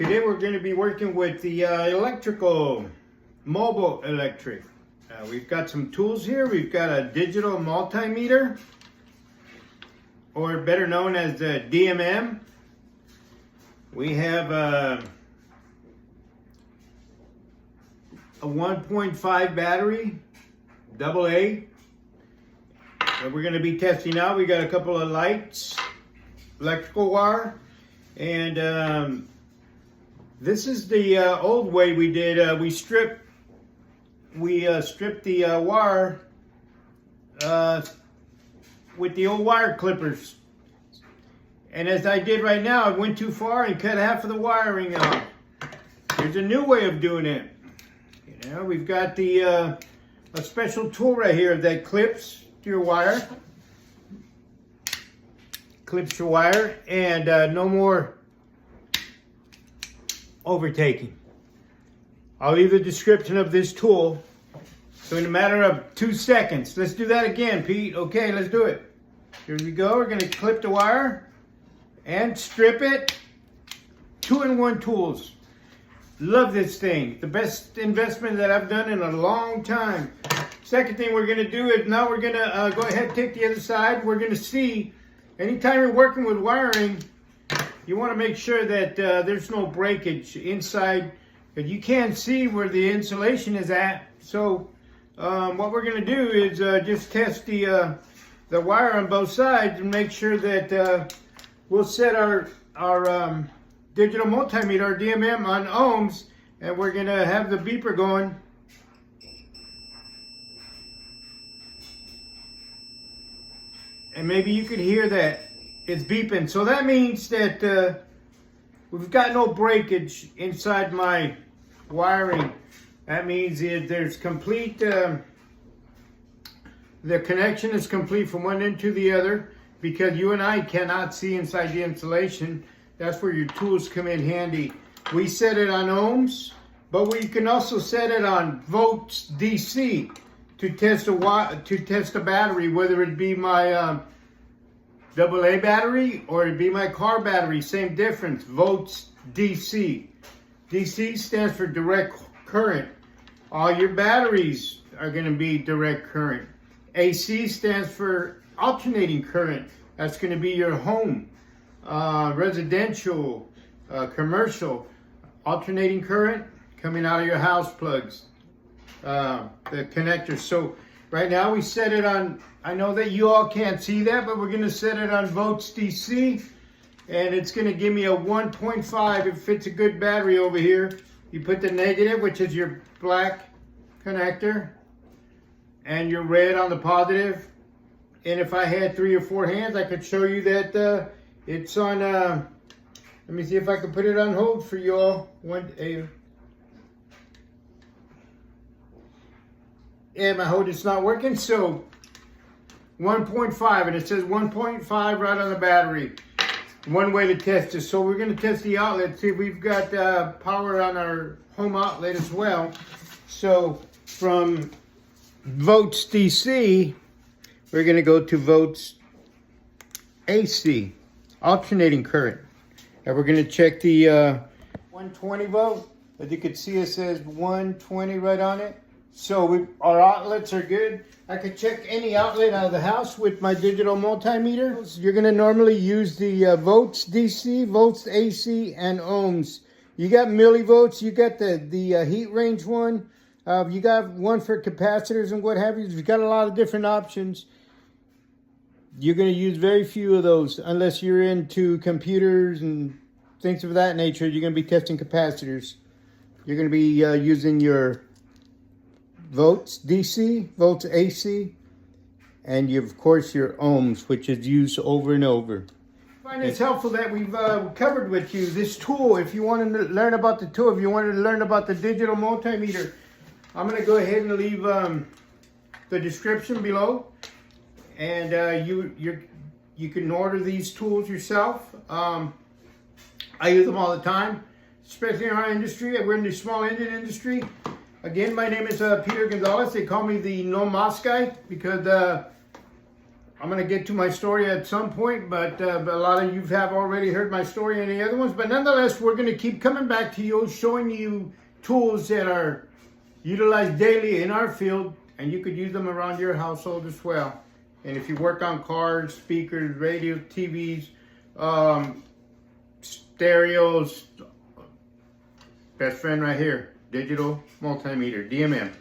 Today we're going to be working with the electrical, mobile electric. We've got some tools here. We've got a digital multimeter, or better known as the DMM. We have a 1.5 battery, AA. That we're going to be testing out. We got a couple of lights, electrical wire, and this is the old way we did. We stripped the wire with the old wire clippers. And as I did right now, I went too far and cut half of the wiring out. There's a new way of doing it. You know, we've got the a special tool right here that clips your wire. Clips your wire, and no more overtaking. I'll leave the description of this tool. So in a matter of 2 seconds, let's do that again, Pete. Okay, let's do it. Here we go. We're going to clip the wire and strip it. 2-in-1 tools. Love this thing. The best investment that I've done in a long time. Second thing we're going to do is now we're going to go ahead and take the other side. We're going to see, anytime you're working with wiring, you want to make sure that there's no breakage inside. But you can't see where the insulation is at. So what we're going to do is just test the wire on both sides and make sure that we'll set our digital multimeter, our DMM, on ohms, and we're going to have the beeper going. And maybe you could hear that it's beeping. So that means that we've got no breakage inside my wiring. That means there's complete, the connection is complete from one end to the other, because you and I cannot see inside the insulation. That's where your tools come in handy. We set it on ohms, but we can also set it on volts DC to test a battery, whether it be my AA battery or it be my car battery. Same difference, volts DC. DC stands for direct current. All your batteries are going to be direct current. AC stands for alternating current. That's going to be your home, residential, commercial. Alternating current coming out of your house plugs, the connectors. So right now we set it on, I know that you all can't see that, but we're going to set it on volts DC, and it's going to give me a 1.5. It fits a good battery over here. You put the negative, which is your black connector, and your red on the positive. And if I had 3 or 4 hands, I could show you that it's on, let me see if I can put it on hold for you all. And my hold is not working, so 1.5, and it says 1.5 right on the battery. One way to test this. So we're going to test the outlet, see if we've got power on our home outlet as well. So from volts DC, we're going to go to volts AC, alternating current. And we're going to check the 120 volt. As you can see, it says 120 right on it. So our outlets are good. I could check any outlet out of the house with my digital multimeter. You're going to normally use the volts DC, volts AC, and ohms. You got millivolts. You got the heat range one. You got one for capacitors and what have you. You've got a lot of different options. You're going to use very few of those unless you're into computers and things of that nature. You're going to be testing capacitors. You're going to be using your volts DC, volts AC, and of course your ohms, which is used over and over. I find it's helpful that we've covered with you this tool. If you want to learn about the tool, if you wanted to learn about the digital multimeter, I'm going to go ahead and leave the description below, and you can order these tools yourself. I use them all the time, especially in our industry. We're in the small engine industry. Again, my name is Peter Gonzalez. They call me the no mas guy because I'm going to get to my story at some point, but a lot of you have already heard my story and the other ones. But nonetheless, we're going to keep coming back to you, showing you tools that are utilized daily in our field, and you could use them around your household as well. And if you work on cars, speakers, radios, TVs, stereos, best friend right here, digital multimeter, DMM.